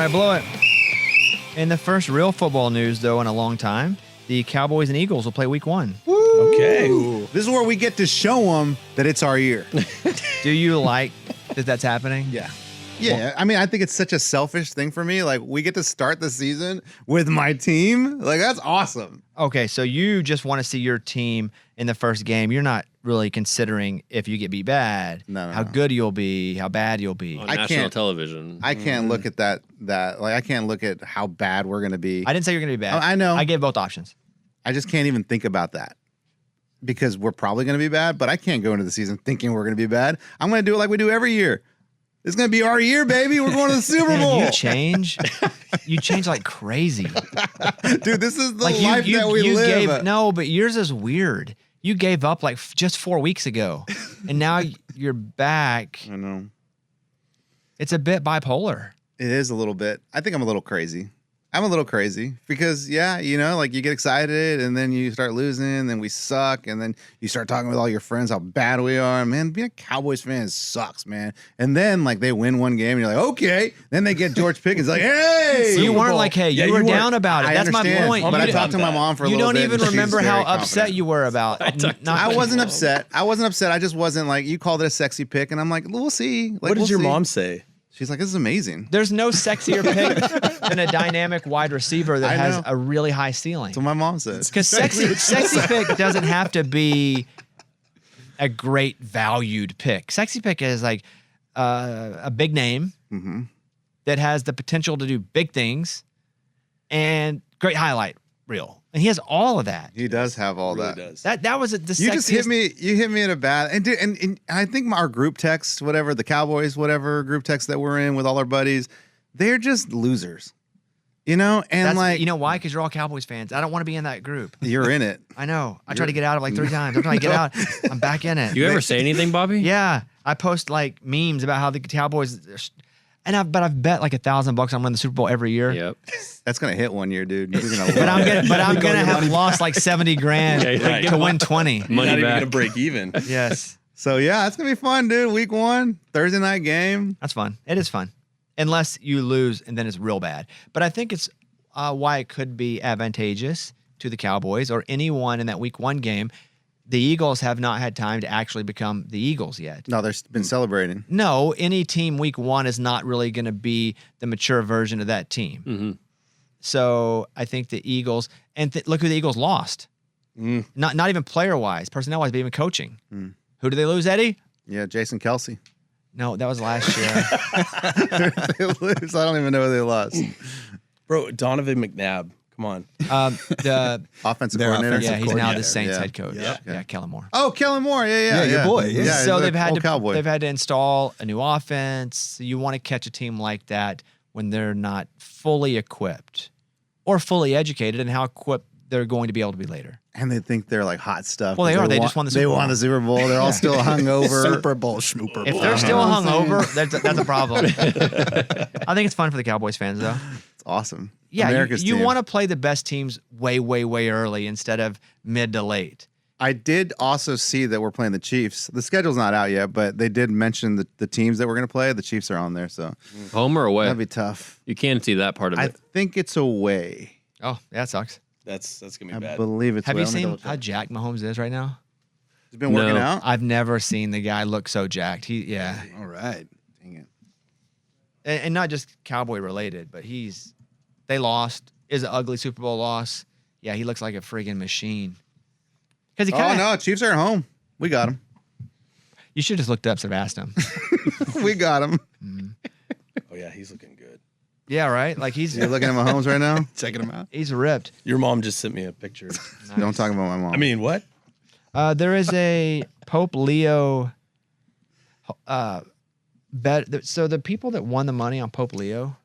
right, blow it. In the first real football news, though, in a long time, the Cowboys and Eagles will play Week 1. Woo! Okay. This is where we get to show them that it's our year. Do you like that that's happening? Yeah. Yeah, I mean, I think it's such a selfish thing for me. Like, we get to start the season with my team. Like, that's awesome. Okay, so you just want to see your team in the first game. You're not really considering if you get beat bad, how good you'll be, how bad you'll be. On national television. I can't look at that. Like, I can't look at how bad we're going to be. I didn't say you're going to be bad. I know. I gave both options. I just can't even think about that because we're probably going to be bad, but I can't go into the season thinking we're going to be bad. I'm going to do it like we do every year. It's going to be our year, baby. We're going to the Super Bowl. Man, you change like crazy. Dude, this is the life that we live. No, but yours is weird. You gave up like just 4 weeks ago, and now you're back. I know. It's a bit bipolar. It is a little bit. I think I'm a little crazy. I'm a little crazy because, yeah, you know, like you get excited and then you start losing and then we suck and then you start talking with all your friends how bad we are. Man, being a Cowboys fan sucks, man. And then, like, they win one game and you're like, okay. Then they get George Pickens like, hey. So you weren't like, hey, you were down about it. That's my point. But I talked to my mom for a little bit. You don't even remember how upset you were about it. I wasn't upset. I just wasn't like, you called it a sexy pick. And I'm like, we'll see. Like, what did your mom say? She's like, this is amazing. There's no sexier pick than a dynamic wide receiver that has a really high ceiling. That's what my mom says. Because sexy pick doesn't have to be a great valued pick. Sexy pick is like a big name that has the potential to do big things and great highlight reel. And he has all of that. He does have all really that. Does. That was the you sexiest. just hit me. You hit me at a bad. And I think our group text, whatever the Cowboys, whatever group text that we're in with all our buddies, they're just losers, you know. And like, you know why? Because you're all Cowboys fans. I don't want to be in that group. You're in it. I know. I tried to get out of like 3 times. I'm trying to get out. I'm back in it. You ever say anything, Bobby? Yeah, I post like memes about how the Cowboys. But I've bet like $1,000 I'm winning the Super Bowl every year. Yep. That's gonna hit one year, dude. You're gonna but I'm gonna have lost like 70 grand to win 20. Money not even gonna break even. Yes. So yeah, it's gonna be fun, dude. Week 1, Thursday night game. That's fun. It is fun, unless you lose and then it's real bad. But I think it's why it could be advantageous to the Cowboys or anyone in that Week 1 game. The Eagles have not had time to actually become the Eagles yet. No, they've been celebrating. No, any team Week 1 is not really going to be the mature version of that team. Mm-hmm. So I think the Eagles, and look who the Eagles lost. Not even player-wise, personnel-wise, but even coaching. Who did they lose, Eddie? Yeah, Jason Kelsey. No, that was last year. They lose. I don't even know who they lost. Bro, Donovan McNabb. Come on. The offensive coordinator. Yeah, he's now the Saints head coach. Yeah, Kellen Moore. Oh, Kellen Moore. Yeah, your boy. Yeah, so they've had to install a new offense. You want to catch a team like that when they're not fully equipped or fully educated in how equipped they're going to be able to be later. And they think they're like hot stuff. Well, they are. They just won the Super Bowl. They won the Super Bowl. They're all still hungover. Super Bowl, schmooper Bowl. If they're still hungover, that's a problem. I think it's fun for the Cowboys fans, though. It's awesome. Yeah, you want to play the best teams way, way, way early instead of mid to late. I did also see that we're playing the Chiefs. The schedule's not out yet, but they did mention the teams that we're going to play. The Chiefs are on there, so home or away? That'd be tough. You can't see that part of it. I think it's away. Oh, that sucks. That's gonna be bad. I believe it's. Have you seen how jacked Mahomes is right now? He's been working out. I've never seen the guy look so jacked. All right. Dang it. And not just Cowboy related, but they lost. Is an ugly Super Bowl loss. Yeah, he looks like a friggin' machine. Because no, Chiefs are at home. We got him. You should have just looked up and asked him. We got him. Oh yeah, he's looking good. Yeah, right. Like You're looking at Mahomes right now, checking him out. He's ripped. Your mom just sent me a picture. Nice. Don't talk about my mom. I mean, what? There is a Pope Leo bet. So the people that won the money on Pope Leo.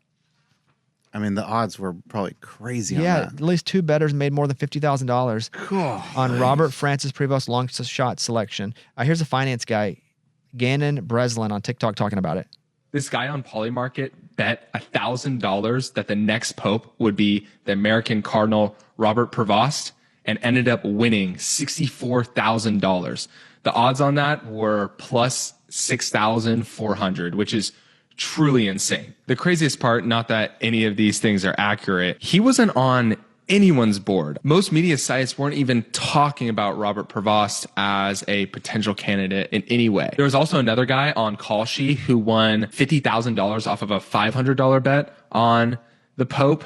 I mean, the odds were probably crazy on that. At least 2 bettors made more than $50,000 on Robert Francis Prevost long shot selection. Here's a finance guy, Gannon Breslin, on TikTok talking about it. This guy on Polymarket bet $1,000 that the next pope would be the American Cardinal Robert Prevost and ended up winning $64,000. The odds on that were plus 6,400, which is truly insane. The craziest part, not that any of these things are accurate, he wasn't on anyone's board. Most media sites weren't even talking about Robert Prevost as a potential candidate in any way. There was also another guy on Call Sheet who won $50,000 off of a $500 bet on the Pope.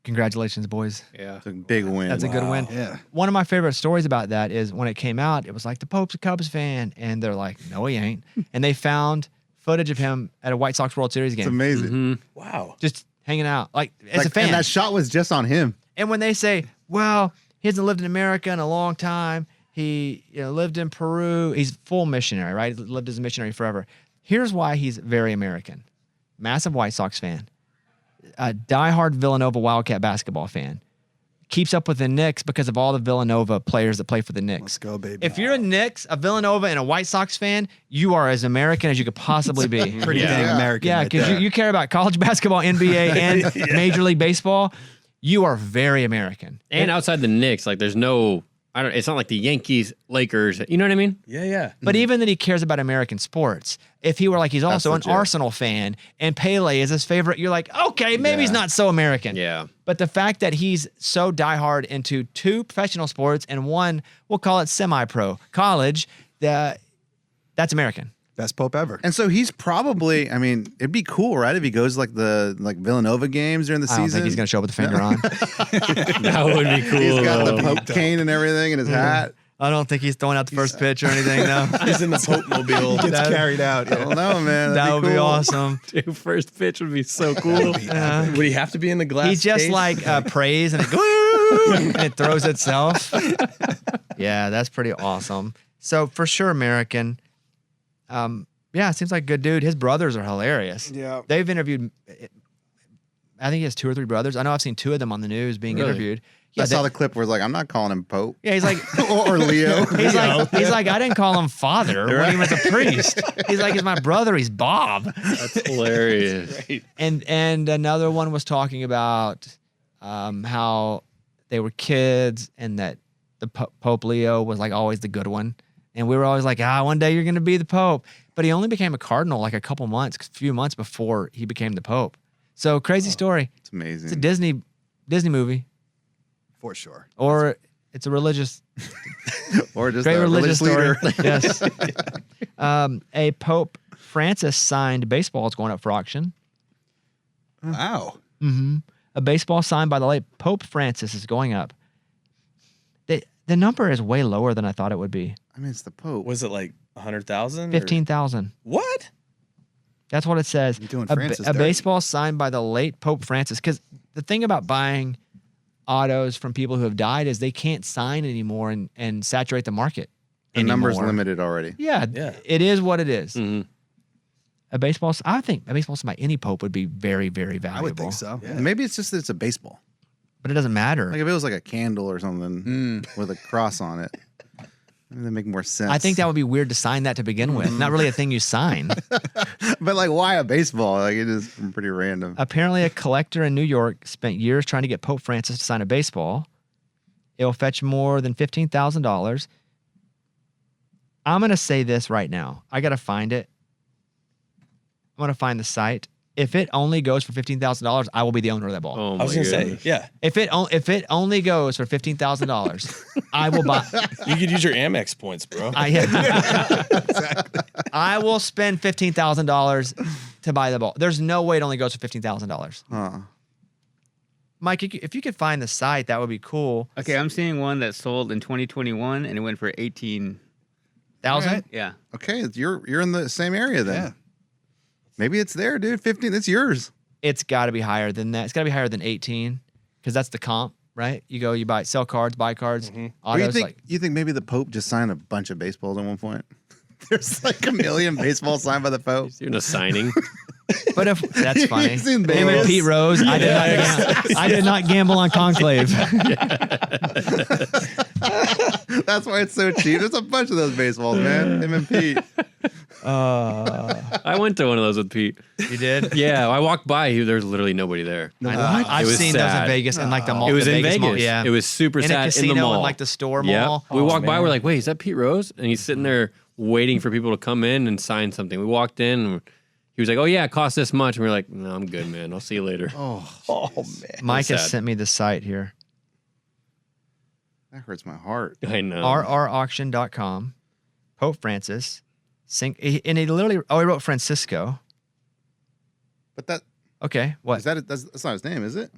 Congratulations, boys. Yeah. It's a big win. That's a good win. Yeah. One of my favorite stories about that is when it came out, it was like the Pope's a Cubs fan. And they're like, no, he ain't. And they found footage of him at a White Sox World Series game. It's amazing. Wow. Just hanging out, like as a fan. And that shot was just on him. And when they say, well, he hasn't lived in America in a long time. He lived in Peru. He's full missionary, right? He lived as a missionary forever. Here's why he's very American. Massive White Sox fan. A diehard Villanova Wildcat basketball fan. Keeps up with the Knicks because of all the Villanova players that play for the Knicks. Let's go, baby. If you're a Knicks, a Villanova, and a White Sox fan, you are as American as you could possibly be. Pretty dang American. Yeah, right because there. you care about college basketball, NBA, and Major League Baseball. You are very American. And outside the Knicks, like there's no, it's not like the Yankees, Lakers. You know what I mean? Yeah. But even that he cares about American sports. If he were like, he's also an legit. Arsenal fan and Pele is his favorite, you're like, okay, maybe he's not so American. Yeah. But the fact that he's so diehard into two professional sports and one, we'll call it semi-pro, college, that's American. Best Pope ever. And so he's probably, I mean, it'd be cool, right? If he goes like the Villanova games during the I don't season. think he's going to show up with a finger on. That would be cool. He's got the though. Pope cane and everything in his hat. I don't think he's throwing out the first pitch or anything, no. He's in the Pope mobile. Gets that- carried out. I don't know, man. That would be cool. awesome. Dude, first pitch would be so cool. Would he have to be in the glass? He's just case? like praise and it goes and it throws itself. Yeah, that's pretty awesome. So for sure, American. Yeah, seems like a good dude. His brothers are hilarious. Yeah. They've interviewed, I think he has 2 or 3 brothers. I know I've seen 2 of them on the news being Really? interviewed. I Yeah, saw the clip where it's like, I'm not calling him Pope yeah, he's like, or Leo. he's like, I didn't call him father when he was a priest. He's like, he's my brother. He's Bob. That's hilarious. And another one was talking about how they were kids and that the Pope Leo was like always the good one. And we were always like, one day you're going to be the Pope. But he only became a cardinal like a few months before he became the Pope. So crazy story. It's amazing. It's a Disney movie, For sure. or it's a religious, Or just great a religious story. leader. Yes. A Pope Francis signed baseball is going up for auction. Wow. A baseball signed by the late Pope Francis is going up. The number is way lower than I thought it would be. I mean, it's the Pope. Was it like 100,000? 15,000. What? That's what it says. You're doing A Francis dirty. baseball signed by the late Pope Francis. Because the thing about buying autos from people who have died is they can't sign anymore and saturate the market. The number's anymore. limited already. Yeah, Yeah. it is what it is. Mhm. I think a baseball signed by any Pope would be very, very valuable. I would think so. Maybe it's just that it's a baseball. But it doesn't matter. Like if it was like a candle or something with a cross on it, maybe that make more sense. I think that would be weird to sign that to begin with. Not really a thing you sign. But like, why a baseball? Like it is pretty random. Apparently, a collector in New York spent years trying to get Pope Francis to sign a baseball. It'll fetch more than $15,000. I'm going to say this right now. I got to find it. I'm going to find the site. If it only goes for $15,000, I will be the owner of that ball. Oh my I was going to say, goodness. yeah. If it only goes for $15,000, I will buy. You could use your Amex points, bro. I will spend $15,000 to buy the ball. There's no way it only goes for $15,000. Huh. Mike, if you could find the site, that would be cool. Okay, I'm seeing one that sold in 2021 and it went for 18. 1,000? Yeah. Okay, you're in the same area then. Yeah. Maybe it's there, dude. 15. It's yours. It's got to be higher than that. It's got to be higher than 18 because that's the comp, right? You sell cards, buy cards, Or autos. you think maybe the Pope just signed a bunch of baseballs at one point? There's like a million baseballs signed by the Pope. Doing a signing. But if that's funny, He's in him and Vegas. Pete Rose. I did not gamble on Conclave. That's why it's so cheap. There's a bunch of those baseballs, man. Him and Pete. I went to one of those with Pete. You did? Yeah, I walked by. There's literally nobody there. I've It was seen those in sad. Vegas and like the mall. It was the in Vegas. Mall, yeah, It was super in sad a in casino the mall. and like the store Yeah. mall. We Oh, walked by. man. We're like, wait, is that Pete Rose? And he's sitting there waiting for people to come in and sign something. We walked in. And He was like, "Oh yeah, it costs this much," and we are like, "No, I'm good, man. I'll see you later." Oh man. Mike has sad. sent me the site here. That hurts my heart. I know. rrauction.com. Pope Francis. And he literally, he wrote Francisco. But that Okay, what? is that's not his name, is it?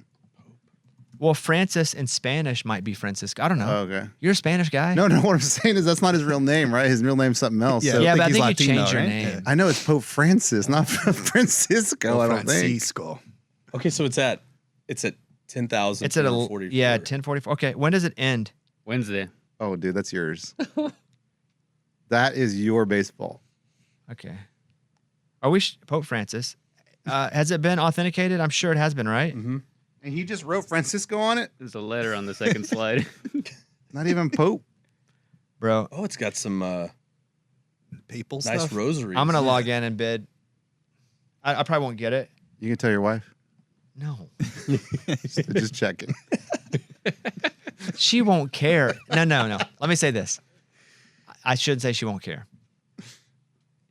Well, Francis in Spanish might be Francisco. I don't know. Oh, okay. You're a Spanish guy? No, what I'm saying is that's not his real name, right? His real name's something else. Yeah. So yeah, but I he's think you Latino, changed your right? name. I know it's Pope Francis, not Francisco. I don't think. Francisco. Okay, so it's at 10,000. It's at 10:44. Okay, when does it end? Wednesday. Oh, dude, that's yours. That is your baseball. Okay. Are we Pope Francis? Has it been authenticated? I'm sure it has been, right? Mm-hmm. And he just wrote Francisco on it. There's a letter on the second slide. Not even Pope. Bro, Oh, it's got some People nice stuff. rosaries. I'm going to log in and bid. I probably won't get it. You can tell your wife. No. Just checking. She won't care. No. Let me say this. I should say she won't care.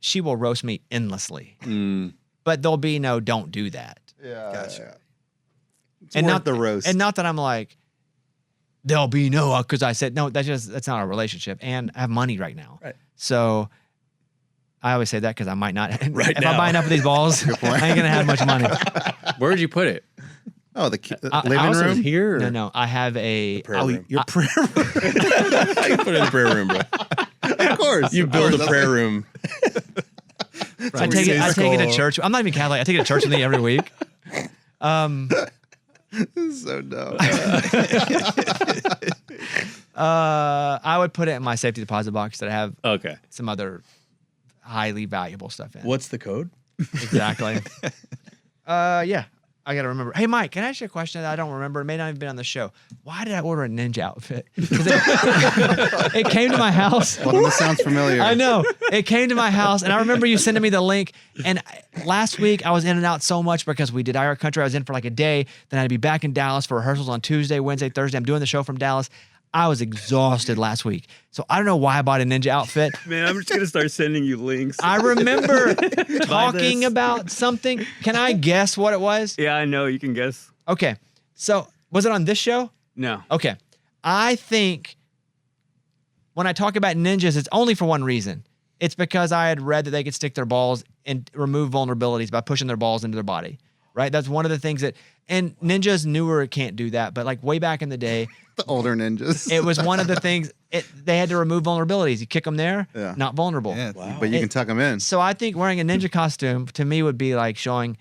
She will roast me endlessly. But there'll be no don't do that. Yeah. Gotcha. It's And worth not the roast. And not that I'm like, there'll be no, because I said, no, that's not our relationship. And I have money right now. Right. So I always say that because I might not. Right if now. I buy enough of these balls, I ain't going to have much money. Where'd you put it? Oh, the I living House is room. here. or- No. I have a. prayer room. Your prayer room. You put it in the prayer room, bro. Of course. You build a Of course. prayer room. I take it to church. I'm not even Catholic. I take it to church with me every week. This is so dumb. I would put it in my safety deposit box that I have Okay. some other highly valuable stuff in. What's the code? Exactly. Yeah. I got to remember. Hey, Mike, can I ask you a question that I don't remember? It may not have been on the show. Why did I order a ninja outfit? 'Cause it came to my house. Well, this sounds familiar. I know. It came to my house, and I remember you sending me the link. And last week, I was in and out so much because we did IR Country. I was in for like a day. Then I'd be back in Dallas for rehearsals on Tuesday, Wednesday, Thursday. I'm doing the show from Dallas. I was exhausted last week. So I don't know why I bought a ninja outfit. Man, I'm just gonna start sending you links. I remember talking this. about something. Can I guess what it was? Yeah, I know. You can guess. Okay. So was it on this show? No. Okay. I think when I talk about ninjas, it's only for one reason. It's because I had read that they could stick their balls and remove vulnerabilities by pushing their balls into their body. Right? That's one of the things that, and ninjas newer can't do that, but like way back in the day, The older ninjas. it was one of the things, they had to remove vulnerabilities. You kick them there, Yeah. not vulnerable. Yeah. Wow. But you can tuck them in. So I think wearing a ninja costume to me would be like showing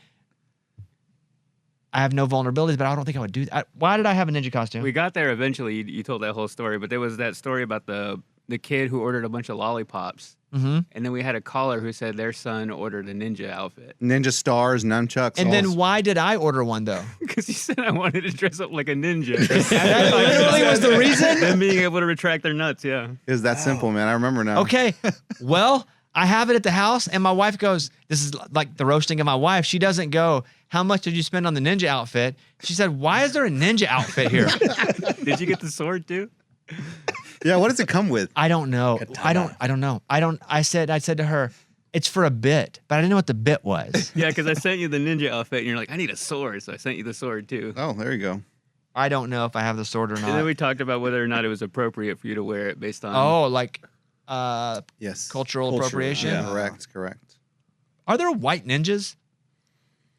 I have no vulnerabilities, but I don't think I would do that. Why did I have a ninja costume? We got there eventually. You told that whole story, but there was that story about the kid who ordered a bunch of lollipops. Mm-hmm. And then we had a caller who said their son ordered a ninja outfit. Ninja stars, nunchucks. And all then why did I order one though? Because he said I wanted to dress up like a ninja. That literally was the reason? Them being able to retract their nuts, yeah. It was that simple, man. I remember now. Okay. Well, I have it at the house, and my wife goes, this is like the roasting of my wife. She doesn't go, how much did you spend on the ninja outfit? She said, why is there a ninja outfit here? Did you get the sword too? Yeah, what does it come with? I don't know. I don't know. I said to her, it's for a bit, but I didn't know what the bit was. Yeah, because I sent you the ninja outfit, and you're like, I need a sword, so I sent you the sword too. Oh, there you go. I don't know if I have the sword or And then not. we talked about whether or not it was appropriate for you to wear it based on. Oh, like Yes. cultural appropriation? yeah. Correct. Are there white ninjas?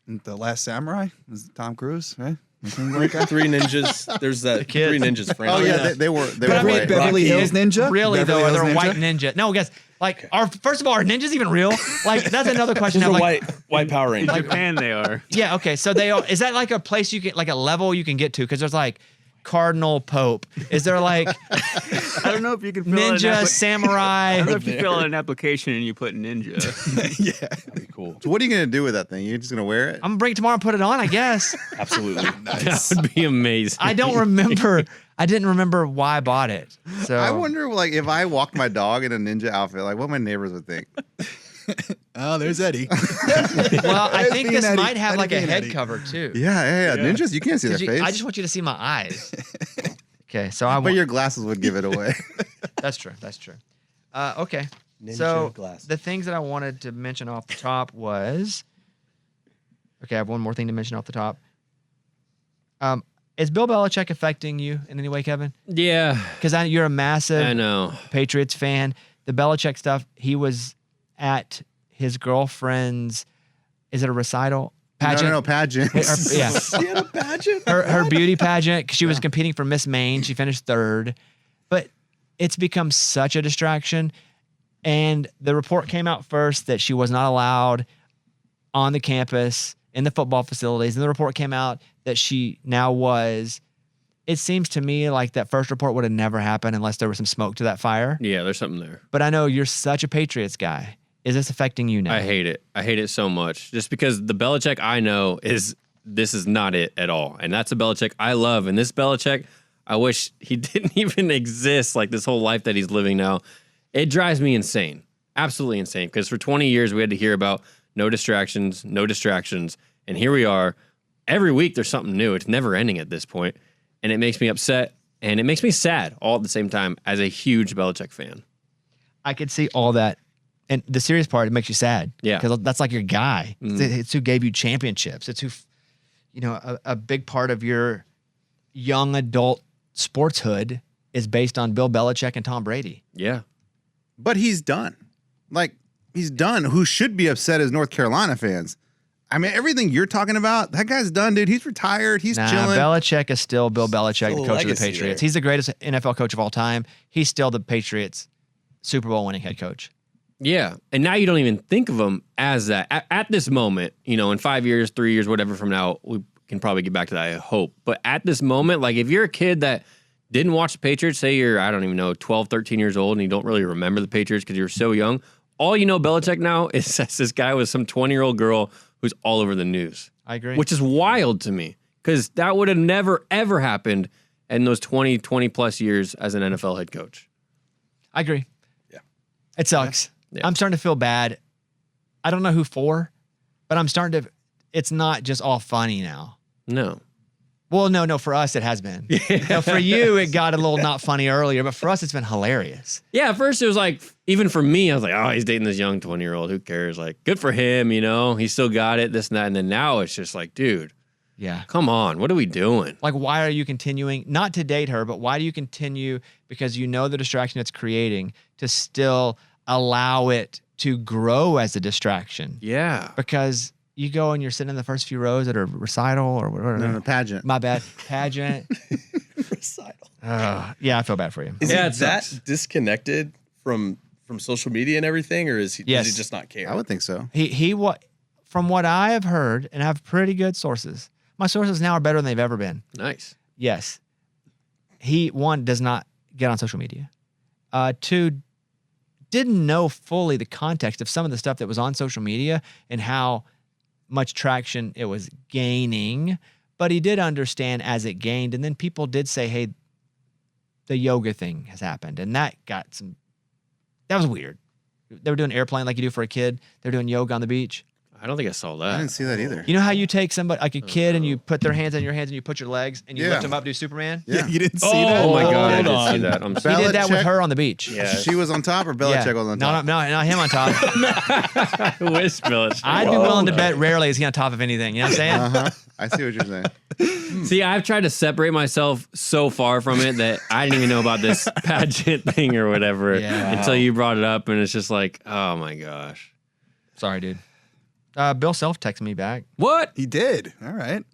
The Last Samurai is Tom Cruise, right? Three ninjas. There's that kid. Three Ninjas Oh, franchise. yeah, they were But I mean, white. Beverly Hills Ninja? Really Beverly though, are Hills there Ninja? white ninja? No, guess like first of all, are ninjas even real? Like that's another question. Those I'm are like, white Power In Rangers. Japan, they are. yeah, okay. So they are. Is that like a place you can, like a level you can get to? Because there's like Cardinal Pope. Is there like I don't know if you can fill out an ninja, I samurai? don't know if you fill out an application and you put ninja. That'd be cool. So what are you gonna do with that thing? You're just gonna wear it? I'm gonna bring it tomorrow and put it on, I guess. Absolutely. That would be amazing. I don't remember. I didn't remember why I bought it. So I wonder, like, if I walked my dog in a ninja outfit, like, what my neighbors would think. Oh, there's Eddie. Well, I think Being this Eddie. might have Eddie like a being head Eddie. cover too. Yeah. Ninjas, you can't see their face. I just want you to see my eyes. Okay, so I but want. your glasses would give it away. That's true. Okay. Ninja So glasses. the things that I wanted to mention off the top was Okay, I have one more thing to mention off the top. Is Bill Belichick affecting you in any way, Kevin? Yeah, Because you're a massive I know. Patriots fan. The Belichick stuff, he was at his girlfriend's, is it a recital? Pageant? No, pageant. Yeah. She had a pageant. Her beauty pageant, 'cause she was competing for Miss Maine. She finished 3rd. But it's become such a distraction. And the report came out first that she was not allowed on the campus in the football facilities. And the report came out that she now was. It seems to me like that first report would have never happened unless there was some smoke to that fire. Yeah, there's something there. But I know you're such a Patriots guy. Is this affecting you now? I hate it. I hate it so much. Just because the Belichick I know this is not it at all. And that's a Belichick I love. And this Belichick, I wish he didn't even exist, like this whole life that he's living now. It drives me insane. Absolutely insane. Because for 20 years we had to hear about no distractions. And here we are. Every week there's something new. It's never ending at this point. And it makes me upset. And it makes me sad all at the same time as a huge Belichick fan. I could see all that. And the serious part, it makes you sad. Yeah. Because that's like your guy. It's who gave you championships. It's who, a big part of your young adult sportshood is based on Bill Belichick and Tom Brady. Yeah. But he's done. Like, he's done. Who should be upset is North Carolina fans. I mean, everything you're talking about, that guy's done, dude. He's retired. He's chilling. Belichick is still Bill Belichick, Still the coach of the legacy Patriots. there. He's the greatest NFL coach of all time. He's still the Patriots Super Bowl winning head coach. Yeah. And now you don't even think of him as that. At this moment, in 5 years, 3 years, whatever from now, we can probably get back to that, I hope. But at this moment, like if you're a kid that didn't watch the Patriots, say you're, 12, 13 years old and you don't really remember the Patriots because you're so young, all you know Belichick now is that this guy was some 20-year-old girl who's all over the news. I agree. Which is wild to me because that would have never, ever happened in those 20 plus years as an NFL head coach. I agree. Yeah. It sucks. Yeah. I'm starting to feel bad. I don't know who for, but I'm starting to, it's not just all funny now. No. Well, no, for us it has been. Now, for you, it got a little not funny earlier, but for us it's been hilarious. Yeah, at first it was like, even for me, I was like, oh, he's dating this young 20-year-old. Who cares? Like, good for him, he still got it, this and that. And then now it's just like, dude, Yeah. come on. What are we doing? Like, why are you continuing, not to date her, but why do you continue, because you know the distraction it's creating, to still allow it to grow as a distraction? Yeah. Because you go and you're sitting in the first few rows at a recital or whatever. No, pageant. My bad. Pageant. Recital. Yeah, I feel bad for you. Is Yeah, he it that sucks. disconnected from social media and everything, or does Yes. he just not care? I would think so. He from what I have heard, and I have pretty good sources, my sources now are better than they've ever been. Nice. Yes. He, one, does not get on social media. Two, didn't know fully the context of some of the stuff that was on social media and how much traction it was gaining. But he did understand as it gained. And then people did say, hey, the yoga thing has happened. And that was weird. They were doing airplane like you do for a kid. They're doing yoga on the beach. I don't think I saw I that. didn't see that either. You know how you take somebody, like a kid, and you put their hands on your hands and you put your legs and you Yeah. lift them up, do Superman? Yeah. You didn't see Oh, that? my God. I Hold did on. see that. I'm He sorry. did that with Belichick- her on the beach. Yeah. She was on top or Belichick was on top? No, not him on top. I wish Belichick. I'd be willing to bet rarely is he on top of anything. You know what I'm saying? Uh-huh. I see what you're saying. See, I've tried to separate myself so far from it that I didn't even know about this pageant thing or whatever Yeah. until you brought it up, and it's just like, oh my gosh. Sorry, dude. Bill Self texted me back. What? He did. All right.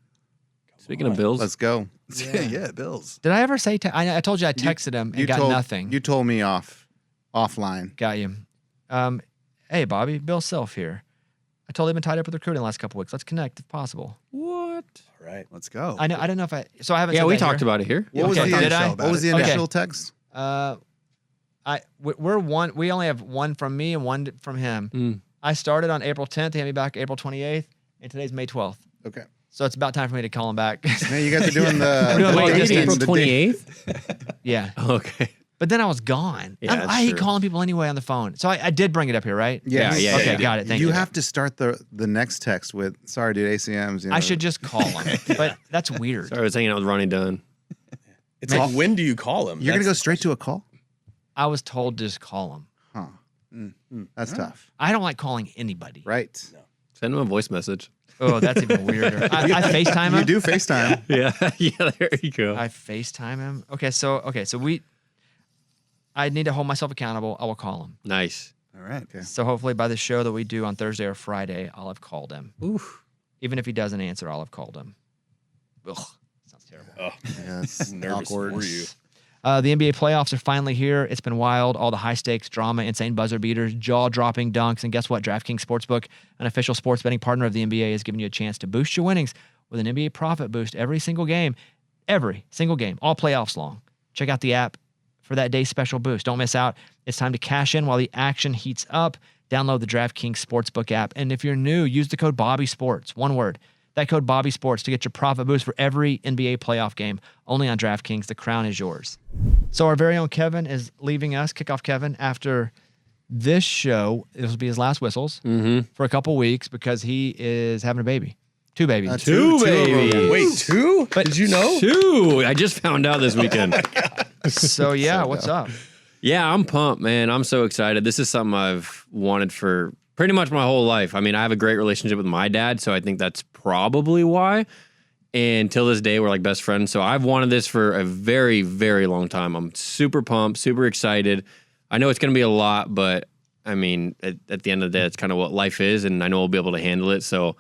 Speaking of Bills, Let's go. Yeah, Bills. Did I ever say? I told you I texted him and got nothing. You told me offline. Got you. Hey, Bobby. Bill Self here. I totally been tied up with recruiting the last couple weeks. Let's connect if possible. what? All right. Let's go. I don't know if I. So I haven't. Yeah, said we that talked here. about it here. What was Okay, the did I? What was the Okay. initial text? We're one. We only have one from me and one from him. Mm. I started on April 10th. He had me back April 28th, and today's May 12th. Okay. So it's about time for me to call him back. Man, you guys are doing the. We're doing long dating, distance. April the 28th? Yeah. Okay. But then I was gone. Yeah, that's I hate true. calling people anyway on the phone. So I did bring it up here, right? Yes. Yeah, Okay, yeah. got it. Thank you. You have to start the next text with, sorry, dude, ACMs. You know. I should just call him. But that's weird. Sorry, I was hanging out with Ronnie Dunn. It's like, when do you call him? You're going to go That's- straight to a call? I was told to just call him. Huh. That's tough. I don't like calling anybody. Right. Send him a voice message. Oh, that's even weirder. I FaceTime him. You do FaceTime. Yeah, there you go. I FaceTime him. Okay, so I need to hold myself accountable. I will call him. Nice. All right. Okay. So hopefully by the show that we do on Thursday or Friday, I'll have called him. Oof. Even if he doesn't answer, I'll have called him. Ugh, sounds terrible. Oh, Yeah, it's nervous awkward. for you. The NBA playoffs are finally here. It's been wild. All the high stakes, drama, insane buzzer beaters, jaw dropping dunks. And guess what? DraftKings Sportsbook, an official sports betting partner of the NBA, is giving you a chance to boost your winnings with an NBA profit boost every single game, all playoffs long. Check out the app for that day's special boost. Don't miss out. It's time to cash in while the action heats up. Download the DraftKings Sportsbook app. And if you're new, use the code BobbySports. One word. That code BobbySports to get your profit boost for every NBA playoff game. Only on DraftKings. The crown is yours. So our very own Kevin is leaving us, Kickoff Kevin, after this show. This will be his last whistles for a couple weeks because he is having a baby. 2 babies. Two babies. Wait, 2? But- Did you know? 2. I just found out this weekend. So yeah, what's up? Yeah, I'm pumped, man. I'm so excited. This is something I've wanted for pretty much my whole life. I mean, I have a great relationship with my dad, so I think that's probably why. And till this day, we're like best friends. So I've wanted this for a very, very long time. I'm super pumped, super excited. I know it's going to be a lot, but I mean, at the end of the day, that's kind of what life is, and I know we'll be able to handle it. So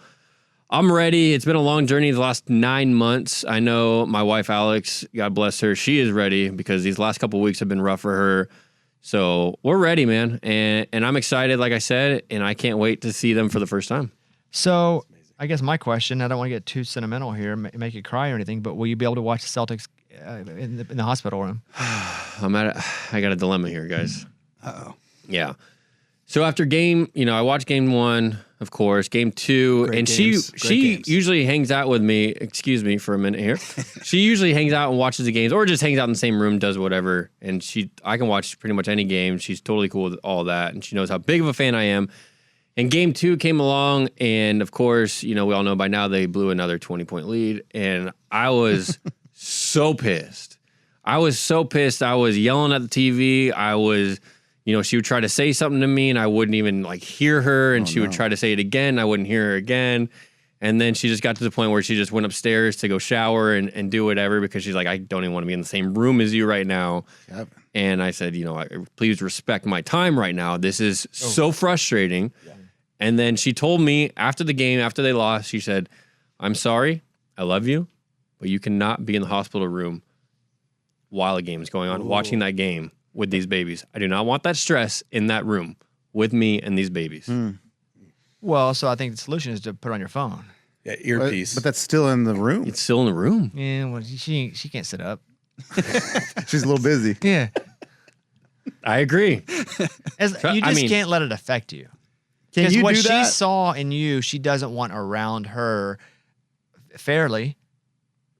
I'm ready. It's been a long journey the last 9 months. I know my wife, Alex, God bless her, she is ready because these last couple of weeks have been rough for her. So we're ready, man. And I'm excited, like I said, and I can't wait to see them for the first time. So I guess my question, I don't want to get too sentimental here, make you cry or anything, but will you be able to watch the Celtics in the hospital room? I got a dilemma here, guys. Uh-oh. Yeah. So after I watched game 1, of course, game 2, Great and games. Great she games. usually hangs out with me. Excuse me for a minute here. She usually hangs out and watches the games, or just hangs out in the same room, does whatever. And I can watch pretty much any game. She's totally cool with all that, and she knows how big of a fan I am. And game 2 came along, and of course, we all know by now they blew another 20-point lead, and I was so pissed. I was yelling at the TV. I was. She would try to say something to me and I wouldn't even hear her, and she would try to say it again. I wouldn't hear her again. And then she just got to the point where she just went upstairs to go shower and do whatever because she's like, I don't even want to be in the same room as you right now. Kevin. And I said, please respect my time right now. This is so frustrating. Yeah. And then she told me after the game, after they lost, she said, I'm sorry. I love you, but you cannot be in the hospital room while a game is going on, watching that game with these babies. I do not want that stress in that room with me and these babies. Well, so I think the solution is to put it on your phone. Yeah, earpiece. But that's still in the room. It's still in the room. Yeah, well, she can't sit up. She's a little busy. Yeah. I agree. You just can't let it affect you. Can Because you what do that? she saw in you, she doesn't want around her fairly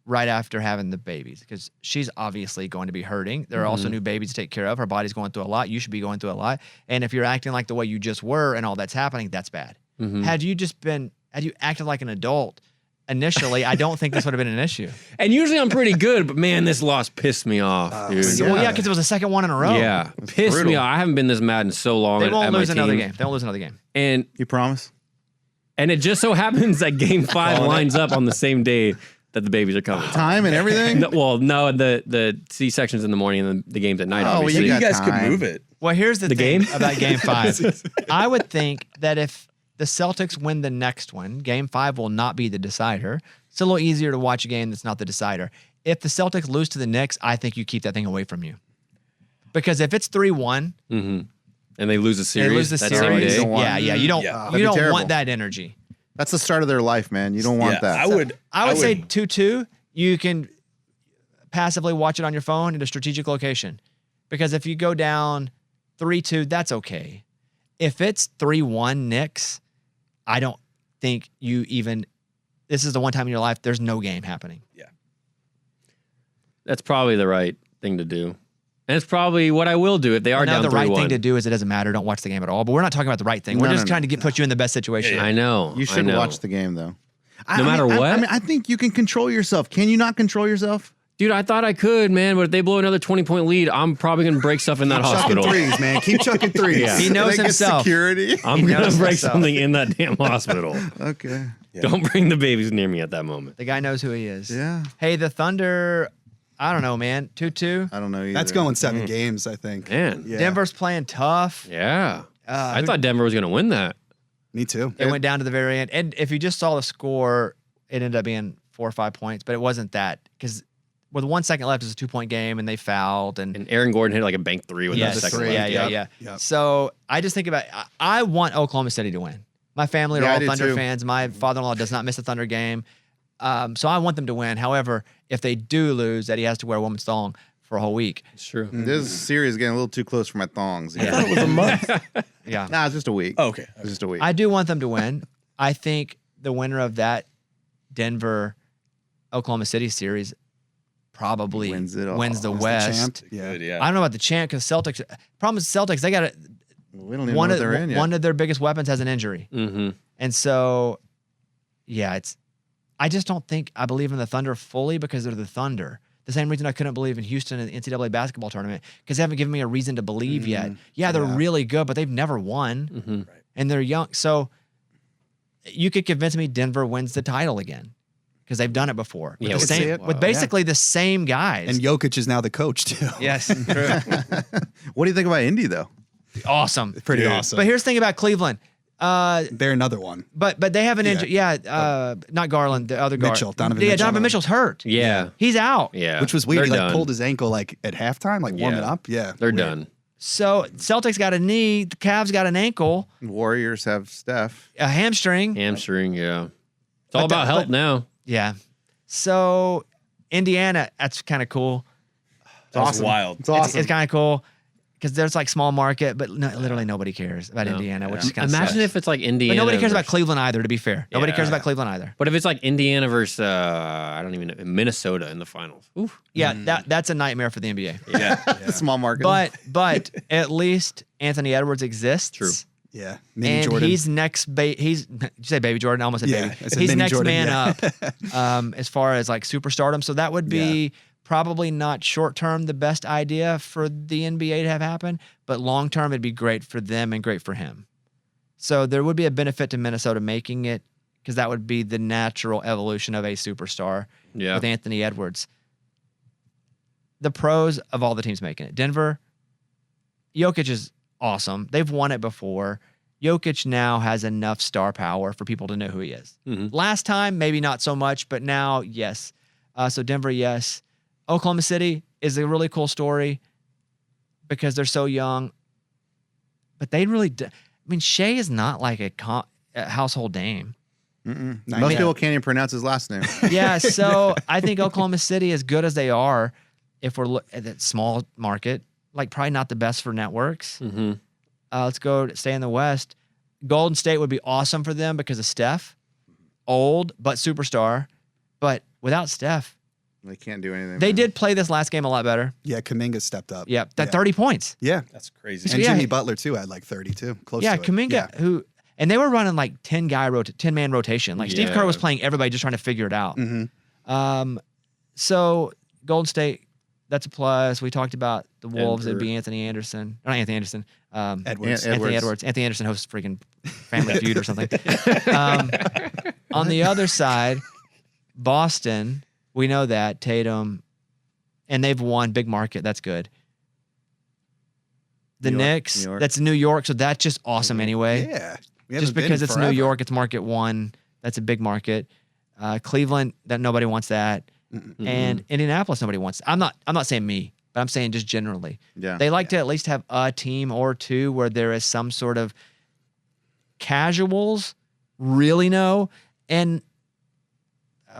right after having the babies, because she's obviously going to be hurting. There are also new babies to take care of. Her body's going through a lot. You should be going through a lot. And if you're acting like the way you just were and all that's happening, that's bad. Had you acted like an adult initially, I don't think this would have been an issue. And usually I'm pretty good, but man, this loss pissed me off, dude. Well, yeah, because it was a second one in a row. Yeah, pissed me off. I haven't been this mad in so long. They won't at my lose another team. game. They won't lose another game. And You promise? it just so happens that game 5 lines up on the same day that the babies are coming. Time and everything? No, the C-section's in the morning and the game's at night, Oh, well, obviously. you You got guys could time. move it. Well, here's the thing game? about game 5. I would think that if the Celtics win the next one, game 5 will not be the decider. It's a little easier to watch a game that's not the decider. If the Celtics lose to the Knicks, I think you keep that thing away from you. Because if it's 3-1, and they lose the they series. lose the that series. same day. Yeah, you don't Yeah. you That'd be don't terrible. want that energy. That's the start of their life, man. You don't want that. I would say 2-2, you can passively watch it on your phone at a strategic location. Because if you go down 3-2, that's okay. If it's 3-1 Knicks, I don't think this is the one time in your life there's no game happening. That's probably the right thing to do. And it's probably what I will do if they are Now down 3-1. the right thing to do is it doesn't matter. Don't watch the game at all. But we're not talking about the right thing. We're No, just no, trying to put you in the best situation. I know. You should watch the game, though. No matter what? I think you can control yourself. Can you not control yourself? Dude, I thought I could, man, but if they blow another 20-point lead, I'm probably going to break stuff in that Chucking hospital. threes, man. Keep chucking threes. Yeah. He knows Can I get himself. security. I'm going knows to break himself. something in that damn hospital. Okay. Don't bring the babies near me at that moment. The guy knows who he is. Yeah. Hey, the Thunder, I don't know, man. 2-2. I don't know either. That's going 7 games, I think. Man. Yeah. Denver's playing tough. Yeah. I who- thought Denver was going to win that. Me too. It went down to the very end. And if you just saw the score, it ended up being 4 or 5 points, but it wasn't that because with 1 second left, it was a 2-point game and they fouled. And Aaron Gordon hit like a bank 3 with yes, that second three. left. yeah. Yep. So I just think about I want Oklahoma City to win. My family are Yeah, I all do Thunder too. fans. My father-in-law does not miss a Thunder game. So I want them to win. However, if they do lose, that he has to wear a woman's thong for a whole week. It's true. This series is getting a little too close for my thongs. Yeah. It was a month. Yeah. Nah, it's just a week. Oh, okay. It's just a week. I do want them to win. I think the winner of that Denver Oklahoma City series probably Wins it all. wins the Wins the West. champ. Yeah. Good, yeah. I don't know about the champ because Celtics. Problem is Celtics. They got we don't even one know of what they're in yet. one of their biggest weapons has an injury, Mm-hmm. and so yeah, it's. I just don't think I believe in the Thunder fully because they're the Thunder. The same reason I couldn't believe in Houston in the NCAA basketball tournament because they haven't given me a reason to believe yet. Yeah, they're really good, but they've never won, Mm-hmm. and they're young. So you could convince me Denver wins the title again because they've done it before. Yeah, with, the we see same, it. with Wow. basically the same guys. And Jokic is now the coach too. yes, true. What do you think about Indy though? Awesome. Pretty Dude. awesome. But here's the thing about Cleveland. They're another one. But they have an injury. Yeah, not Garland, the other Mitchell, Donovan Mitchell. Donovan Mitchell's hurt. Yeah. He's out. Yeah. Which was weird. He They're like done. pulled his ankle like at halftime, like warming Yeah. up. Yeah. They're weird. done. So Celtics got a knee, the Cavs got an ankle, Warriors have Steph. a hamstring. Hamstring, yeah. It's all But about health now. Yeah. So Indiana, that's kind of cool. That's wild. It's awesome. It's kind of cool because there's like small market, but literally nobody cares about Indiana, which is kind of Imagine if it's like But Indiana. nobody cares about versus- Cleveland either, to be fair. Nobody Yeah. cares about Cleveland either. But if it's like Indiana versus, I don't even know, Minnesota in the finals. Oof. Yeah, that's a nightmare for the NBA. Yeah. Small market. But at least Anthony Edwards exists. True. Yeah. Mini And Jordan. he's next. He's did you say Baby Jordan? I almost said Yeah, baby. I said He's Mini next Jordan, man yeah. up as far as like superstardom. So that would be probably not short term the best idea for the NBA to have happen, but long term it'd be great for them and great for him. So there would be a benefit to Minnesota making it because that would be the natural evolution of a superstar Yeah. with Anthony Edwards. The pros of all the teams making it. Denver, Jokic is awesome. They've won it before. Jokic now has enough star power for people to know who he is. Mhm. Last time, maybe not so much, but now, yes. So Denver, yes. Oklahoma City is a really cool story because they're so young. But they really, I mean, Shea is not like a household name. Mm-mm. Not Most yet. people can't even pronounce his last name. Yeah, so I think Oklahoma City, as good as they are, if we're at that small market, like probably not the best for networks. Mm-hmm. Let's go stay in the West. Golden State would be awesome for them because of Steph. Old, but superstar. But without Steph, They can't do anything. they man. did play this last game a lot better. Yeah, Kuminga stepped up. Yeah, that 30 points. Yeah. That's crazy. And Yeah, Jimmy he- Butler too had like 32. Close Yeah, to it. Kuminga, and they were running like 10-man rotation. Like Steve Yeah. Kerr was playing everybody just trying to figure it out. Mm-hmm. So Golden State, that's a plus. We talked about the Wolves. It'd Denver. be Anthony Anderson. Or not Anthony Anderson. Edwards. Anthony Edwards. Anthony Anderson hosts freaking Family Feud or something. On the other side, Boston, we know that Tatum, and they've won big market. That's good. The New York, Knicks, New York. that's New York, so that's just awesome anyway. Yeah. We Just haven't been because it's forever. New York, it's market one. That's a big market. Cleveland, that nobody wants that, and Indianapolis, nobody wants. I'm not saying me, but I'm saying just generally. Yeah. They like to at least have a team or two where there is some sort of casuals, really know, and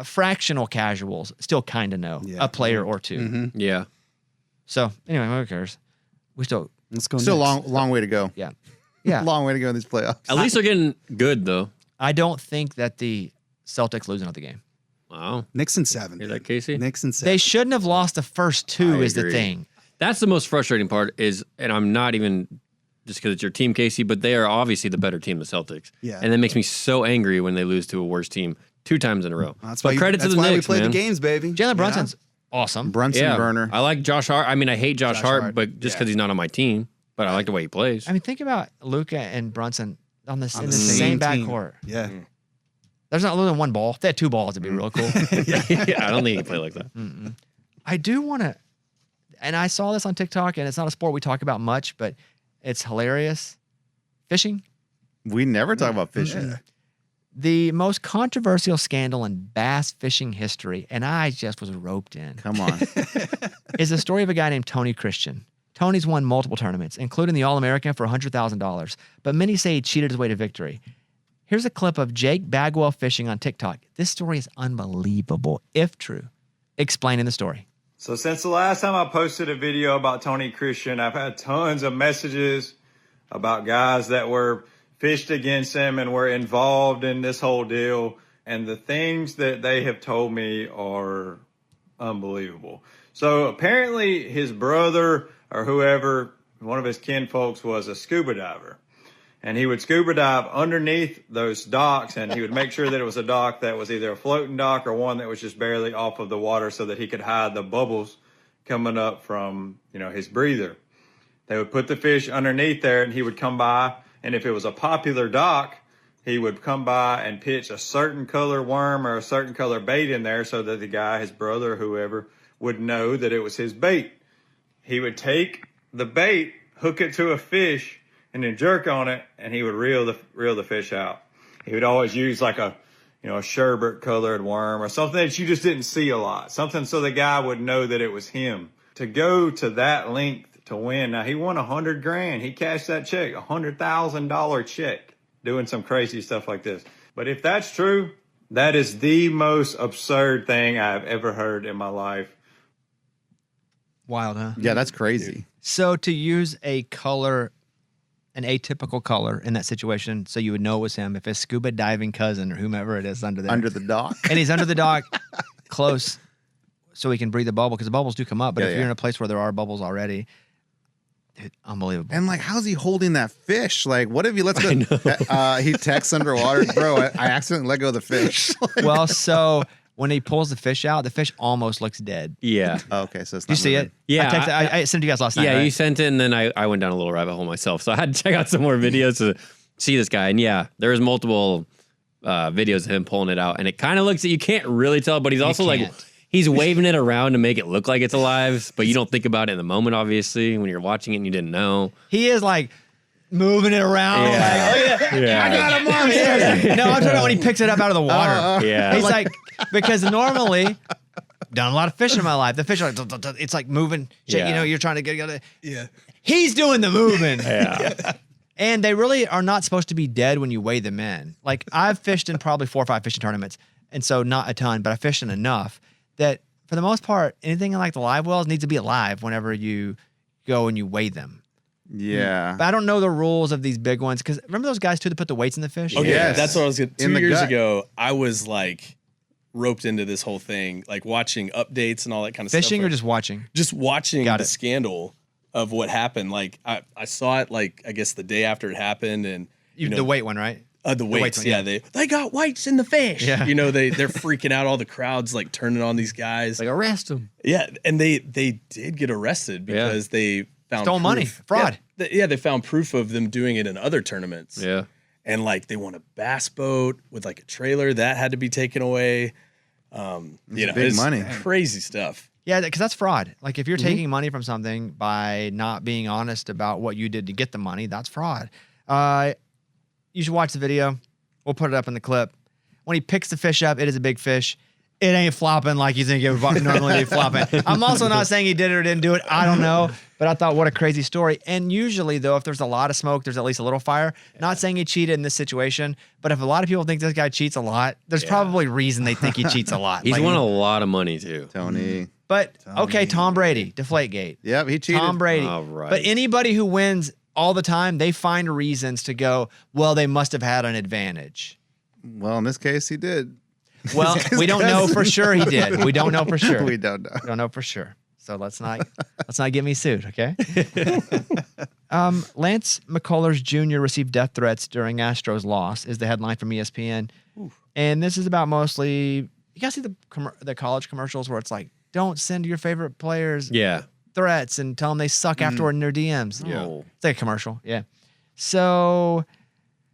fractional casuals still kind of know Yeah. a player or 2. Mhm. Yeah. So anyway, who cares? We still, Let's go Still next. long way to go. yeah. Long way to go in these playoffs. At least they're getting good, though. I don't think that the Celtics lose another game. Wow. Knicks in 7. Hear dude. that, Casey? Knicks in 7. They shouldn't have lost the first 2 I is the agree. thing. That's the most frustrating part is, and I'm not even just because it's your team, Casey, but they are obviously the better team, the Celtics. Yeah. And that makes me so angry when they lose to a worse team 2 times in a row. That's but why credit to that's the why Knicks, we play man. the games, baby. Jalen Brunson's awesome. Brunson Burner. I like Josh Hart. I mean, I hate Josh Hart, Hart. but just because he's not on my team. But I like the way he plays. I mean, think about Luka and Brunson in the the same same team. backcourt. Yeah. There's not only one ball. If they had two balls, it'd be real cool. I don't think he can play like that. I do want to, and I saw this on TikTok, and it's not a sport we talk about much, but it's hilarious. Fishing. We never talk about fishing. The most controversial scandal in bass fishing history, and I just was roped in, Come on. is the story of a guy named Tony Christian. Tony's won multiple tournaments, including the All-American for $100,000, but many say he cheated his way to victory. Here's a clip of Jake Bagwell fishing on TikTok. This story is unbelievable, if true. Explaining the story. So since the last time I posted a video about Tony Christian, I've had tons of messages about guys that were fished against him and were involved in this whole deal. And the things that they have told me are unbelievable. So apparently his brother or whoever, one of his kinfolks, was a scuba diver. And he would scuba dive underneath those docks, and he would make sure that it was a dock that was either a floating dock or one that was just barely off of the water so that he could hide the bubbles coming up from, his breather. They would put the fish underneath there, and he would come by, and if it was a popular dock, he would come by and pitch a certain color worm or a certain color bait in there so that the guy, his brother or whoever, would know that it was his bait. He would take the bait, hook it to a fish, and then jerk on it, and he would reel the fish out. He would always use like a sherbet colored worm or something that you just didn't see a lot. Something so the guy would know that it was him. To go to that length to win. Now he won $100,000. He cashed that check, $100,000 check, doing some crazy stuff like this. But if that's true, that is the most absurd thing I've ever heard in my life. Wild, huh? Yeah, that's crazy. So to use a color, an atypical color in that situation, so you would know it was him, if his scuba diving cousin or whomever it is under there. Under the dock. And he's under the dock close so he can breathe the bubble, because the bubbles do come up. But if you're in a place where there are bubbles already, dude, unbelievable. And how's he holding that fish? What if he lets go? He texts underwater, bro, I accidentally let go of the fish. Well, so when he pulls the fish out, the fish almost looks dead. Yeah. Oh, okay, so it's Did not you see moving. it? Yeah, I sent it to you guys last night. Yeah, right? you sent it, and then I went down a little rabbit hole myself. So I had to check out some more videos to see this guy. And yeah, there's multiple videos of him pulling it out, and it kind of looks, you can't really tell, but he's also he's waving it around to make it look like it's alive, but you don't think about it in the moment, obviously, when you're watching it and you didn't know. He is moving it around. Yeah. I got him on here. No, I'm talking about when he picks it up out of the water. Yeah. He's because normally, done a lot of fishing in my life. The fish are it's moving. Yeah. You're trying to get it. Yeah. He's doing the moving. Yeah. And they really are not supposed to be dead when you weigh them in. I've fished in probably 4 or 5 fishing tournaments, and so not a ton, but I fished in enough that for the most part, anything like the live wells needs to be alive whenever you go and you weigh them. Yeah. But I don't know the rules of these big ones, because remember those guys too that put the weights in the fish? Okay, Yes. that's what I was going to. In 2 the years gut. ago, I was roped into this whole thing, watching updates and all that kind of stuff. Fishing or just watching? Just watching Got the it. scandal of what happened. I saw it I guess the day after it happened, and The weight one, right? the weights, one, yeah, yeah. they got weights in the fish. Yeah. They're freaking out. All the crowds turning on these guys. Arrest him. Yeah, and they did get arrested because they found Stole money. proof. Fraud. Yeah, they found proof of them doing it in other tournaments. Yeah. And they won a bass boat with a trailer that had to be taken away. big it's money. crazy stuff. Yeah, because that's fraud. If you're taking money from something by not being honest about what you did to get the money, that's fraud. You should watch the video. We'll put it up in the clip. When he picks the fish up, it is a big fish. It ain't flopping like you think it would normally be flopping. I'm also not saying he did it or didn't do it. I don't know. But I thought, what a crazy story. And usually, though, if there's a lot of smoke, there's at least a little fire. Not saying he cheated in this situation, but if a lot of people think this guy cheats a lot, there's probably reason they think he cheats a lot. He's won a lot of money, too. Tony. But, okay, Tom Brady, Deflategate. Yep, he cheated. Tom Brady. All right. But anybody who wins all the time, they find reasons to go, well, they must have had an advantage. Well, in this case, he did. Well, we don't know for sure he did. We don't know for sure. We don't know. We don't know for sure. So let's not get me sued, okay? Lance McCullers Jr. received death threats during Astros' loss is the headline from ESPN. And this is about mostly, you guys see the college commercials where it's don't send your favorite players Yeah. threats and tell them they suck afterward in their DMs. Yeah. It's like a commercial. Yeah. So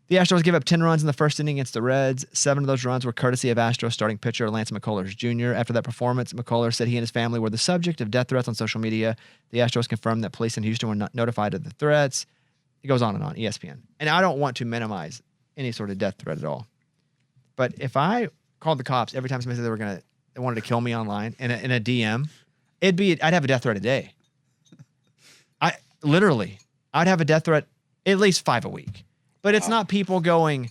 the Astros give up 10 runs in the first inning against the Reds. 7 of those runs were courtesy of Astros starting pitcher Lance McCullers Jr. After that performance, McCullers said he and his family were the subject of death threats on social media. The Astros confirmed that police in Houston were not notified of the threats. It goes on, ESPN. And I don't want to minimize any sort of death threat at all. But if I called the cops every time somebody said they wanted to kill me online in a DM, I'd have a death threat a day. I'd have a death threat at least 5 a week. But it's not people going,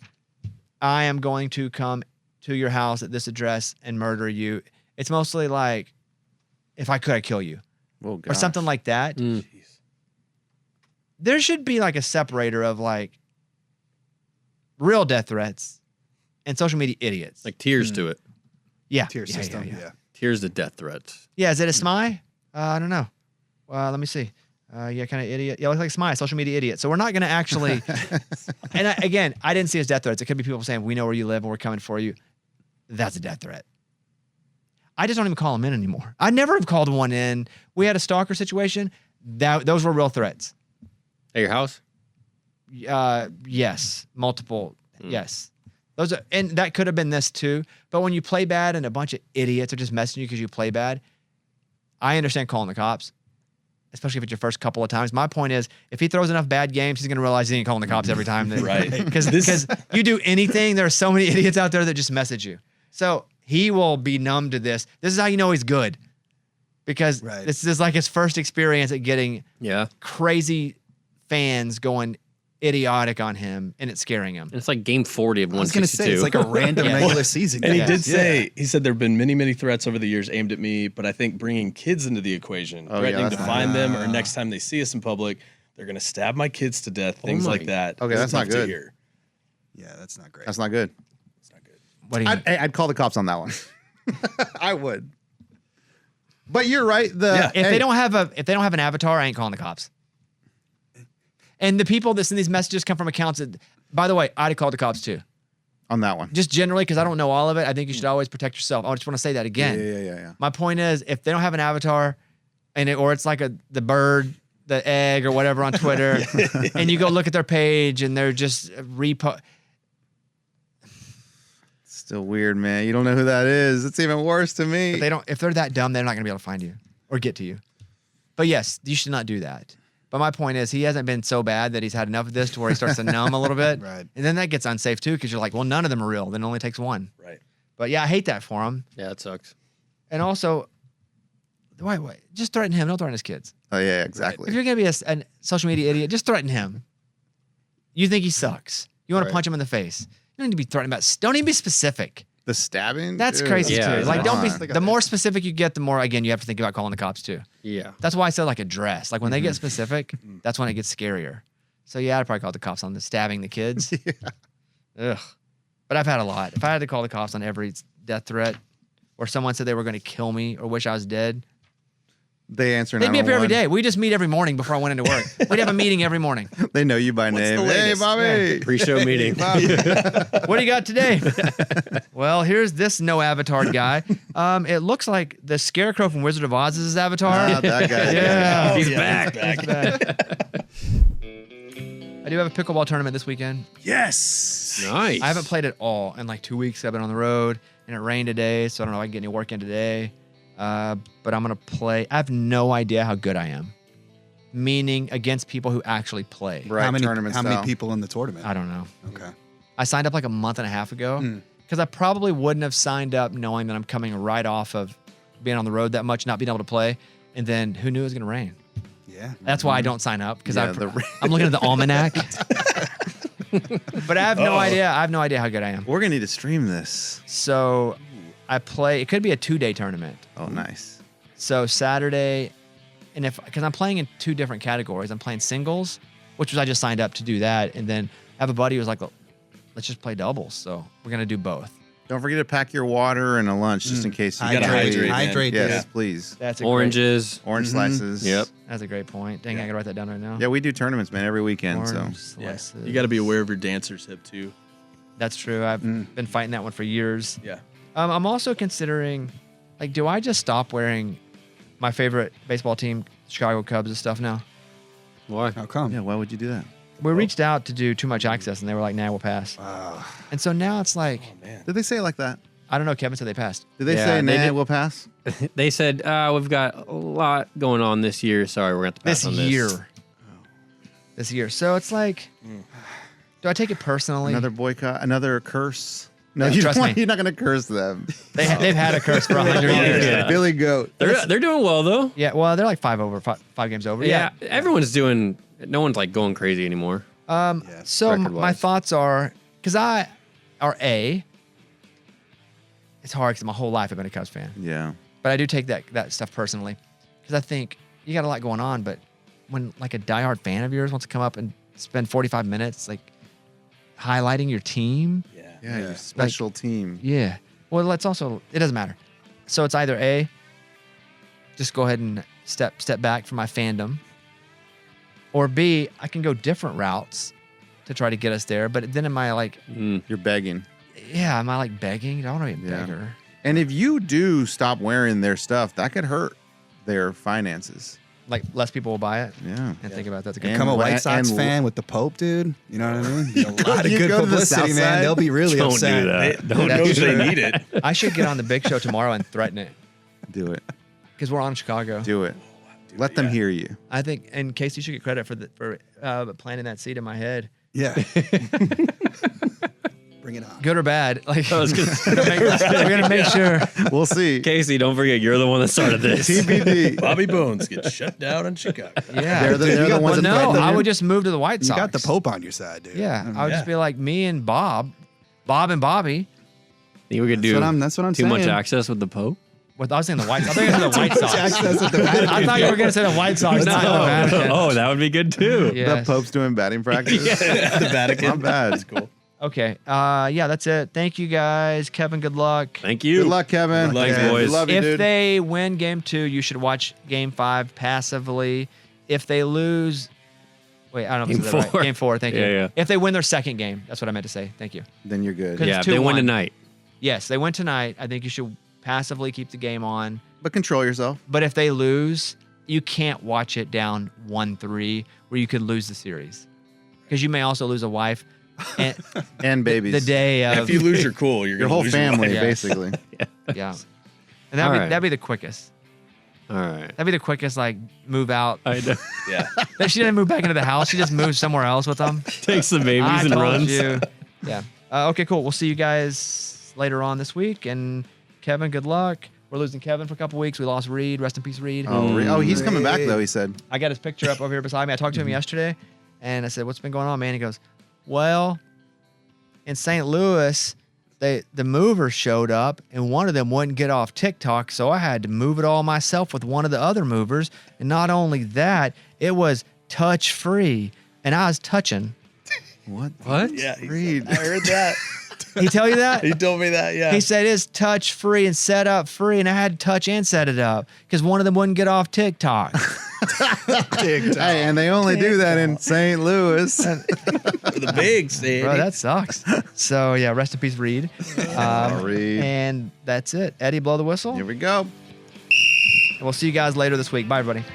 I am going to come to your house at this address and murder you. It's mostly like, if I could, I'd kill you. Oh, Or something like that. There should be like a separator of like real death threats and social media idiots. Like tiers to it. Yeah. Tier system. Yeah. Tiers to death threats. Yeah, is it a SMI? I don't know. Let me see. Yeah, kind of idiot. Yeah, looks like SMI, social media idiot. So we're not going to actually. And I didn't see as death threats. It could be people saying, we know where you live and we're coming for you. That's a death threat. I just don't even call them in anymore. I never have called one in. We had a stalker situation. Those were real threats. At your house? Yes. Multiple. Yes. And that could have been this too. But when you play bad and a bunch of idiots are just messaging you because you play bad, I understand calling the cops, especially if it's your first couple of times. My point is, if he throws enough bad games, he's going to realize he ain't calling the cops every time. Right. Because you do anything, there are so many idiots out there that just message you. So he will be numb to this. This is how you know he's good. Because this is like his first experience at getting crazy fans going idiotic on him, and it's scaring him. It's like game 40 of 162. I was going to say, it's like a random regular season. And he did say, he said there have been many, many threats over the years aimed at me, but I think bringing kids into the equation, threatening to find them, or next time they see us in public, they're going to stab my kids to death, things like that. Okay, that's not good. Yeah, that's not great. That's not good. It's not good. What do you mean? I'd call the cops on that one. I would. But you're right. If they don't have an avatar, I ain't calling the cops. And the people that send these messages come from accounts that, by the way, I'd have called the cops too. On that one. Just generally, because I don't know all of it, I think you should always protect yourself. I just want to say that again. Yeah. My point is, if they don't have an avatar, or it's like the bird, the egg, or whatever on Twitter, and you go look at their page and they're just Still weird, man. You don't know who that is. It's even worse to me. If they're that dumb, they're not going to be able to find you or get to you. But yes, you should not do that. But my point is, he hasn't been so bad that he's had enough of this to where he starts to numb a little bit. Right. And then that gets unsafe too, because you're like, well, none of them are real. Then it only takes one. Right. But yeah, I hate that for him. Yeah, it sucks. And also, wait, just threaten him. Don't threaten his kids. Oh, yeah, exactly. If you're going to be a social media idiot, just threaten him. You think he sucks. You want to punch him in the face. You don't need to be threatening about. Don't even be specific. The stabbing? That's Dude, crazy Yeah, too. Like, don't be. come on. The more specific you get, the more again you have to think about calling the cops too. Yeah. That's why I said like address. Like when they get specific, that's when it gets scarier. So yeah, I'd probably call the cops on the stabbing the kids. Ugh. But I've had a lot. If I had to call the cops on every death threat, or someone said they were going to kill me or wish I was dead, They answer they'd be up here every 911. day. We just meet every morning before I went into work. We'd have a meeting every morning. They know you by name. the Hey, latest? Bobby. Pre-show meeting. What do you got today? Well, here's this no avatar guy. It looks like the Scarecrow from Wizard of Oz is his avatar. Ah, that guy. Yeah. He's back. He's back. I do have a pickleball tournament this weekend. Yes. Nice. I haven't played at all in like 2 weeks. I've been on the road, and it rained today, so I don't know if I can get any work in today. But I'm going to play. I have no idea how good I am, meaning against people who actually play. Right, How many tournament style. people in the tournament? I don't know. Okay. I signed up like a month and a half ago because I probably wouldn't have signed up knowing that I'm coming right off of being on the road that much, not being able to play. And then who knew it was going to rain? Yeah. That's why I don't sign up because Yeah, I'm looking at the almanac. But I have no idea. I have no idea how good I am. We're going to need to stream this. So I play. It could be a 2-day tournament. Oh, nice. So Saturday, and because I'm playing in 2 different categories. I'm playing singles, which was I just signed up to do that, and then I have a buddy who was like, let's just play doubles. So we're gonna do both. Don't forget to pack your water and a lunch just in case you gotta hydrate, man. Hydrate. Yes, Yeah. please. That's a Oranges. Orange slices. Yep. That's a great point. Dang, I gotta write that down right now. Yeah, we do tournaments, man, every weekend. Orange So slices. You got to be aware of your dancer's hip too. That's true. I've been fighting that one for years. Yeah. I'm also considering Like, do I just stop wearing my favorite baseball team, Chicago Cubs, and stuff now? Why? How come? Yeah, why would you do that? We reached out to do Too Much Access, and they were like, "Nah, we'll pass." And so now it's like, Did they say it like that? I don't know. Kevin said they passed. Did they Yeah, say, they nah, did. we'll pass? They said, we've got a lot going on this year. Sorry, we're going to have to pass This on this. year. This year. So it's like, do I take it personally? Another boycott? Another curse? No, Yeah, you trust don't want, me. you're not going to curse them. They've had a curse for 100 years. Yeah. Billy Goat. They're doing well, though. Yeah, well, they're like five games over. Yeah. Everyone's doing, no one's like going crazy anymore. So record-wise. my thoughts are, because it's hard because my whole life I've been a Cubs fan. Yeah. But I do take that stuff personally because I think you got a lot going on. But when like a diehard fan of yours wants to come up and spend 45 minutes like highlighting your team, Yeah, your special team. yeah. Well, let's also, it doesn't matter. So it's either A, just go ahead and step back from my fandom, or B, I can go different routes to try to get us there. But then am I like, You're begging. yeah, am I like begging? I don't want to be a Yeah. beggar. And if you do stop wearing their stuff, that could hurt their finances. Like less people will buy it. Yeah. And think about that's a good. And Become a what- White Sox and- fan with the Pope, dude. You know what I mean? Be a lot of You good go to the publicity, South man. Side? They'll be really Don't upset. do that. Don't know That's if they true. need it. I should get on the big show tomorrow and threaten it Do it. because we're on Chicago. Do it. Let them hear you. I think, and Casey should get credit for planting that seed in my head. Yeah. Bring it on. Good or bad, like I was gonna we're gonna make sure. We'll see. Casey, don't forget, you're the one that started this. TBD. Bobby Bones gets shut down in Chicago. Yeah. They're the You got ones Well, that no, threaten I him. would just move to the White You Sox. got the Pope on your side, dude. Yeah, I would just Yeah. be like me and Bob and Bobby. Think we could do That's what I'm too saying. much access with the Pope? With I was saying the White Sox. I thought you were gonna say the White Sox. Access at the Vatican. I thought you were gonna say the White Sox, not the Vatican. Oh, that would be good too. Yes. The Pope's doing batting practice. The Vatican. Not bad. That's cool. Okay. Yeah, that's it. Thank you guys. Kevin, good luck. Thank you. Good luck, Kevin. Good luck, Yeah, boys. we love you, If dude. they win game 2, you should watch game 5 passively. If they lose, wait, I don't know if Game this is right. 4. Game 4, thank you. Yeah, yeah. If they win their second game, that's what I meant to say. Thank you. Then you're good. Good. Yeah, It's if they win 2-1. tonight. Yes, they win tonight. I think you should passively keep the game on. But control yourself. But if they lose, you can't watch it down 1-3 where you could lose the series. Because you may also lose a wife and And babies. the day of. If you lose your cool, you're Your gonna whole lose family, Yes. basically. Yeah. And All right. that'd be the quickest. All right. That'd be the quickest, like, move out. I know. Yeah. She didn't move back into the house. She just moved somewhere else with them. Takes the babies I and told runs. you. Yeah. Okay, cool. We'll see you guys later on this week. And Kevin, good luck. We're losing Kevin for a couple weeks. We lost Reed. Rest in peace, Reed. Oh, he's coming back, though, he said. I got his picture up over here beside me. I talked to him yesterday, and I said, "What's been going on, man?" He goes, "Well, in St. Louis, the movers showed up, and one of them wouldn't get off TikTok, so I had to move it all myself with one of the other movers. And not only that, it was touch free, and I was touching." What? What? Yeah. Reed. I heard that. He tell you that? He told me that. Yeah. He said it's touch free and set up free, and I had to touch and set it up because one of them wouldn't get off TikTok. Hey, and they only do that in St. Louis. the big city. Bro, that sucks. So yeah, rest in peace, Reed. Reed. And that's it. Eddie, blow the whistle. Here we go. And we'll see you guys later this week. Bye, everybody.